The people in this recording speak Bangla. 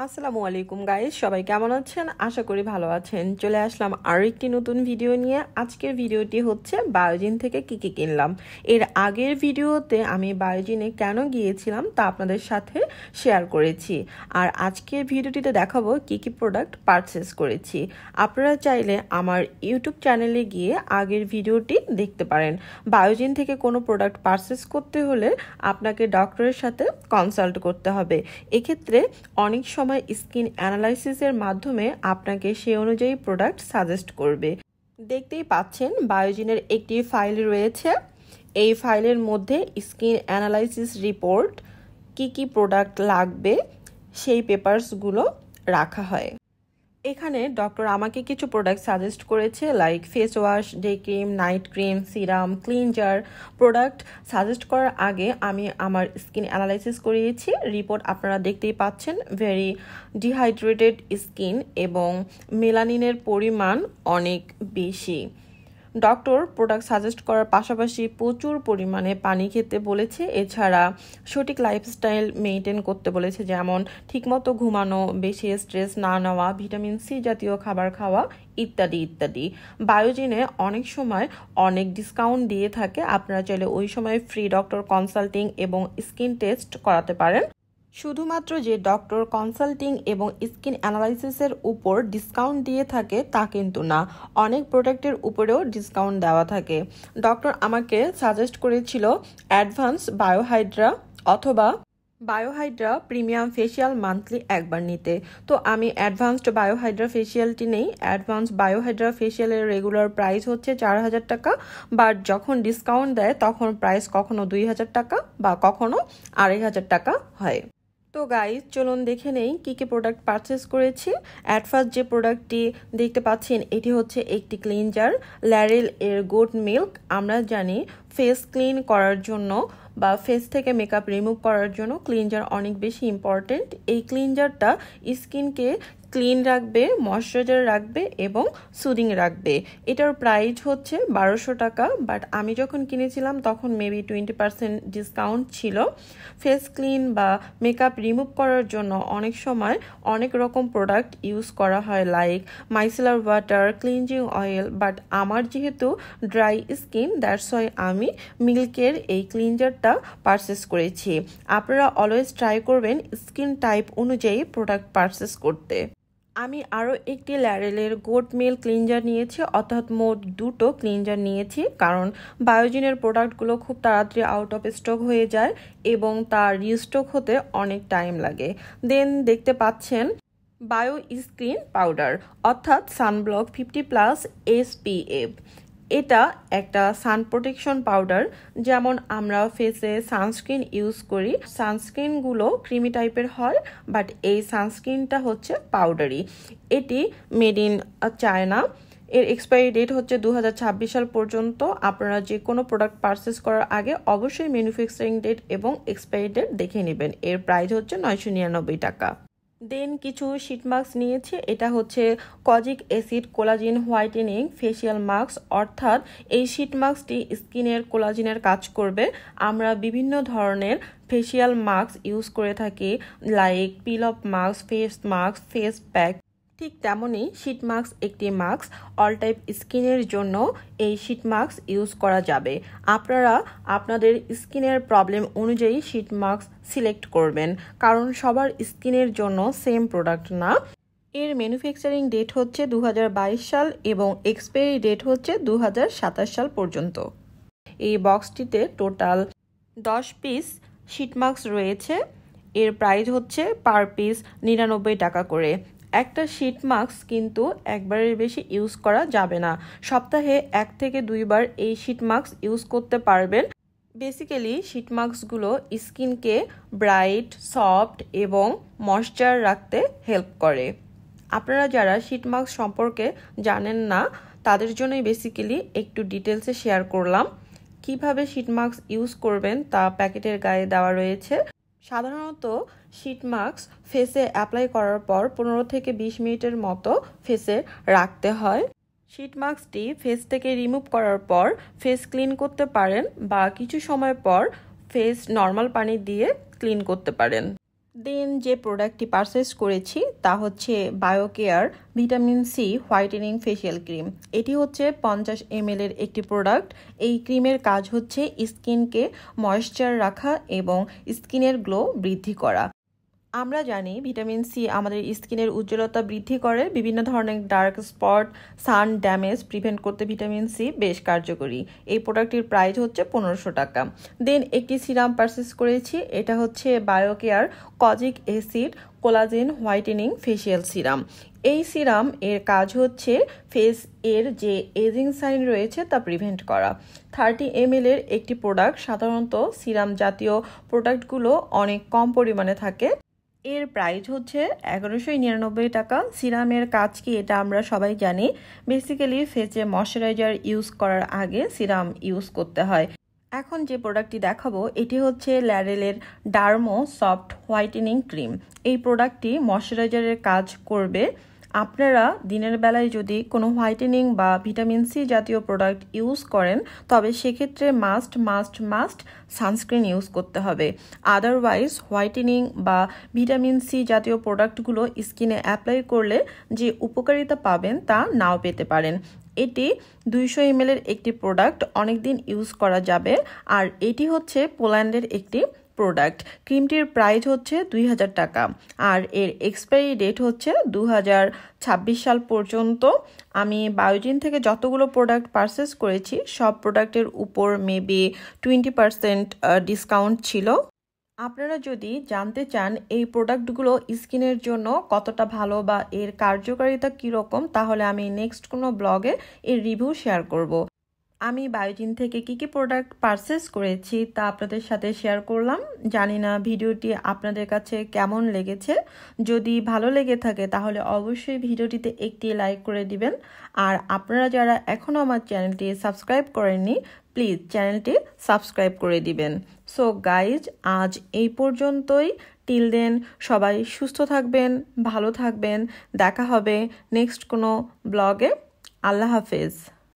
আসসালামু আলাইকুম গাইস, সবাই কেমন আছেন? আশা করি ভালো আছেন। চলে আসলাম আরও একটি নতুন ভিডিও নিয়ে। আজকের ভিডিওটি হচ্ছে বায়োজিন থেকে কি কি কিনলাম। এর আগের ভিডিওতে আমি বায়োজিনে কেন গিয়েছিলাম তা আপনাদের সাথে শেয়ার করেছি, আর আজকের ভিডিওটিতে দেখাবো কি কি প্রোডাক্ট পারচেস করেছি। আপনারা চাইলে আমার ইউটিউব চ্যানেলে গিয়ে আগের ভিডিওটি দেখতে পারেন। বায়োজিন থেকে কোনো প্রোডাক্ট পারচেস করতে হলে আপনাকে ডক্টরের সাথে কনসাল্ট করতে হবে। এক্ষেত্রে অনেক সময় স্কিন অ্যানালাইসিসের মাধ্যমে আপনাকে সেই অনুযায়ী প্রোডাক্ট সাজেস্ট করবে। দেখতেই পাচ্ছেন বায়োজিনের একটি ফাইল রয়েছে। এই ফাইলের মধ্যে স্কিন অ্যানালাইসিস রিপোর্ট, কি কি প্রোডাক্ট লাগবে সেই পেপারসগুলো রাখা হয়। এখানে ডক্টর আমাকে কিছু প্রোডাক্ট সাজেস্ট করেছে, like face wash, day cream, night cream, serum, cleanser. Product suggest করার আগে আমি আমার স্কিন অ্যানালাইসিস করিয়েছি। রিপোর্ট আপনারা দেখতেই পাচ্ছেন, ভেরি ডিহাইড্রেটেড স্কিন এবং মেলানিনের পরিমাণ অনেক বেশি। ডক্টর প্রোডাক্ট সাজেস্ট করার পাশাপাশি প্রচুর পরিমাণে পানি খেতে বলেছে। এছাড়া সঠিক লাইফস্টাইল মেনটেন করতে বলেছে, যেমন ঠিকমতো ঘুমানো, বেশি স্ট্রেস না নেওয়া, ভিটামিন সি জাতীয় খাবার খাওয়া ইত্যাদি ইত্যাদি। বায়োজিনে অনেক সময় অনেক ডিসকাউন্ট দিয়ে থাকে, আপনারা চাইলে ওই সময় ফ্রি ডক্টর কনসাল্টিং এবং স্কিন টেস্ট করাতে পারেন। শুধুমাত্র যে ডক্টর কনসাল্টিং এবং স্কিন অ্যানালাইসিসের উপর ডিসকাউন্ট দিয়ে থাকে তা কিন্তু না, অনেক প্রোডাক্টের উপরেও ডিসকাউন্ট দেওয়া থাকে। ডক্টর আমাকে সাজেস্ট করেছিল অ্যাডভান্স বায়োহাইড্রা অথবা বায়োহাইড্রা প্রিমিয়াম ফেসিয়াল মান্থলি একবার নিতে। তো আমি অ্যাডভান্সড বায়োহাইড্রা ফেসিয়ালটি নেই। অ্যাডভান্স বায়োহাইড্রা ফেসিয়ালের রেগুলার প্রাইস হচ্ছে 4000 টাকা, বাট যখন ডিসকাউন্ট দেয় তখন প্রাইস কখনো 2000 টাকা বা কখনো 2500 টাকা হয়। তো গাইজ চলুন দেখে নেই কি কি প্রোডাক্ট পারচেস করেছি। অ্যাট ফার্স্ট যে প্রোডাক্টটি দেখতে পাচ্ছেন এটি হচ্ছে একটি ক্লিনজার, ল্যারেল এর গুড মিল্ক। আমরা জানি ফেস ক্লিন করার জন্য বা ফেস থেকে মেকআপ রিমুভ করার জন্য ক্লিনজার অনেক বেশি ইম্পর্টেন্ট। এই ক্লিনজারটা স্কিনকে ক্লিন রাখবে, ময়শ্চারাইজার রাখবে এবং সুদিং রাখবে। এটার প্রাইস হচ্ছে 1200 টাকা, বাট আমি যখন কিনেছিলাম তখন মেবি 20% ডিসকাউন্ট ছিল। ফেস ক্লিন বা মেকআপ রিমুভ করার জন্য অনেক সময় অনেক রকম প্রোডাক্ট ইউজ করা হয়, like micellar water, cleansing oil, but আমার যেহেতু ড্রাই স্কিন দ্যাটস ওয়াই আমি মিল্কের এই ক্লিনজারটা পারচেস করেছি। আপনারা অলওয়েজ ট্রাই করবেন স্কিন টাইপ অনুযায়ী প্রোডাক্ট পারচেস করতে। আমি আরও একটি ল্যারেলের গোট মিল ক্লিনজার নিয়েছি, অর্থাৎ মোট দুটো ক্লিনজার নিয়েছি, কারণ বায়োজিনের প্রোডাক্টগুলো খুব তাড়াতাড়ি আউট অফ স্টক হয়ে যায় এবং তার রিস্টক হতে অনেক টাইম লাগে। দেন দেখতে পাচ্ছেন বায়ো স্ক্রিন পাউডার, অর্থাৎ সানব্লক 50+ SPF। এটা একটা সান প্রোটেকশন পাউডার। যেমন আমরা ফেসে সানস্ক্রিন ইউজ করি, সানস্ক্রিনগুলো ক্রিমি টাইপের হয়, বাট এই সানস্ক্রিনটা হচ্ছে পাউডারি। এটি মেড ইন চায়না। এর এক্সপায়ারি ডেট হচ্ছে 2026 সাল পর্যন্ত। আপনারা যে কোনো প্রোডাক্ট পারচেস করার আগে অবশ্যই ম্যানুফ্যাকচারিং ডেট এবং এক্সপায়ারি ডেট দেখে নেবেন। এর প্রাইস হচ্ছে 999 টাকা। দেন কিছু শিট মাস্ক নিয়েছি। এটা হচ্ছে kojic acid collagen whitening facial mask, অর্থাৎ এই শিট মাস্কটি স্কিনের কোলাজিনের কাজ করবে। আমরা বিভিন্ন ধরনের ফেসিয়াল মাস্ক ইউজ করে থাকি, like pin of mask, face mask, face pack. ঠিক তেমনই শিট মাস্ক একটি মাস্ক, অল টাইপ স্কিনের জন্য এই শিট মাস্ক ইউজ করা যাবে। আপনারা আপনাদের স্কিনের প্রবলেম অনুযায়ী শিট মাস্ক সিলেক্ট করবেন, কারণ সবার স্কিনের জন্য সেম প্রোডাক্ট না। এর ম্যানুফ্যাকচারিং ডেট হচ্ছে 2022 সাল এবং এক্সপায়ারি ডেট হচ্ছে 2027 সাল পর্যন্ত। এই বক্সটিতে টোটাল 10 পিস শিট মাস্ক রয়েছে। এর প্রাইস হচ্ছে পার পিস 99 টাকা করে। একটা শিট মাস্ক কিন্তু একবারের বেশি ইউজ করা যাবে না, সপ্তাহে 1 থেকে 2 বার এই শিট মাস্ক ইউজ করতে পারবেন। বেসিক্যালি শিট মাস্কগুলো স্কিনকে ব্রাইট, সফট এবং ময়শ্চার রাখতে হেল্প করে। আপনারা যারা শিট মাস্ক সম্পর্কে জানেন না তাদের জন্যই বেসিক্যালি একটু ডিটেলসে শেয়ার করলাম। কিভাবে শিট মাস্ক ইউজ করবেন তা প্যাকেটের গায়ে দেওয়া রয়েছে। সাধারণত শিট মাস্ক ফেসে অ্যাপ্লাই করার পর 15 থেকে 20 মিনিটের মতো ফেসে রাখতে হয়। শিট মাস্কটি ফেস থেকে রিমুভ করার পর ফেস ক্লিন করতে পারেন বা কিছু সময় পর ফেস নর্মাল পানি দিয়ে ক্লিন করতে পারেন। দেন যে প্রোডাক্টটি পারচেস করেছি তা হচ্ছে Biocare vitamin C whitening facial cream. এটি হচ্ছে 50 ml এর একটি প্রোডাক্ট। এই ক্রিমের কাজ হচ্ছে স্কিনকে ময়েশ্চার রাখা এবং স্কিনের গ্লো বৃদ্ধি করা। আমরা জানি ভিটামিন সি আমাদের স্কিনের উজ্জ্বলতা বৃদ্ধি করে, বিভিন্ন ধরনের ডার্ক স্পট, সান ড্যামেজ প্রিভেন্ট করতে ভিটামিন সি বেশ কার্যকরী। এই প্রোডাক্টটির প্রাইস হচ্ছে 1500 টাকা। দেন একটি সিরাম পারচেস করেছি, এটা হচ্ছে biocare kojic acid collagen whitening facial serum. এই সিরাম এর কাজ হচ্ছে ফেস এর যে এজিং সাইন রয়েছে তা প্রিভেন্ট করা। 30 ml এর একটি প্রোডাক্ট। সাধারণত সিরাম জাতীয় প্রোডাক্টগুলো অনেক কম পরিমাণে থাকে। এর প্রাইস হচ্ছে 1199 টাকা। সিরামের কাজ কি এটা আমরা সবাই জানি। বেসিক্যালি ফেসে ময়শ্চারাইজার ইউজ করার আগে সিরাম ইউজ করতে হয়। এখন যে প্রোডাক্টটি দেখাবো এটি হচ্ছে ল্যারেলের ডার্মো সফট হোয়াইটেনিং ক্রিম। এই প্রোডাক্টটি ময়শ্চারাইজারের কাজ করবে। আপনারা দিনের বেলায় যদি কোনো হোয়াইটেনিং বা ভিটামিন সি জাতীয় প্রোডাক্ট ইউজ করেন তবে সেক্ষেত্রে মাস্ট সানস্ক্রিন ইউজ করতে হবে। আদারওয়াইজ হোয়াইটেনিং বা ভিটামিন সি জাতীয় প্রোডাক্টগুলো স্কিনে অ্যাপ্লাই করলে যে উপকারিতা পাবেন তা নাও পেতে পারেন। এটি 200 ml এর একটি প্রোডাক্ট, অনেকদিন ইউজ করা যাবে। আর এটি হচ্ছে পোল্যান্ডের একটি প্রোডাক্ট। ক্রিমটির প্রাইস হচ্ছে 2000 টাকা আর এর এক্সপায়ারি ডেট হচ্ছে 2026 সাল পর্যন্ত। আমি বায়োজিন থেকে যতগুলো প্রোডাক্ট পারচেস করেছি সব প্রোডাক্টের উপর মেবি 20% ডিসকাউন্ট ছিল। আপনারা যদি জানতে চান এই প্রোডাক্টগুলো স্কিনের জন্য কতটা ভালো বা এর কার্যকারিতা কীরকম, তাহলে আমি নেক্সট কোনো ব্লগে এর রিভিউ শেয়ার করব। আমি বায়োজিন থেকে কি প্রোডাক্ট পারচেস করেছি তা আপনাদের সাথে শেয়ার করলাম। জানি না ভিডিওটি আপনাদের কাছে কেমন লেগেছে। যদি ভালো লেগে থাকে তাহলে অবশ্যই ভিডিওটিতে একটি লাইক করে দিবেন। আর আপনারা যারা এখনও আমার চ্যানেলটি সাবস্ক্রাইব করেননি প্লিজ চ্যানেলটি সাবস্ক্রাইব করে দিবেন। সো গাইজ, আজ এই পর্যন্তই। টিল দেন সবাই সুস্থ থাকবেন, ভালো থাকবেন। দেখা হবে নেক্সট কোনো ব্লগে। আল্লাহ হাফেজ।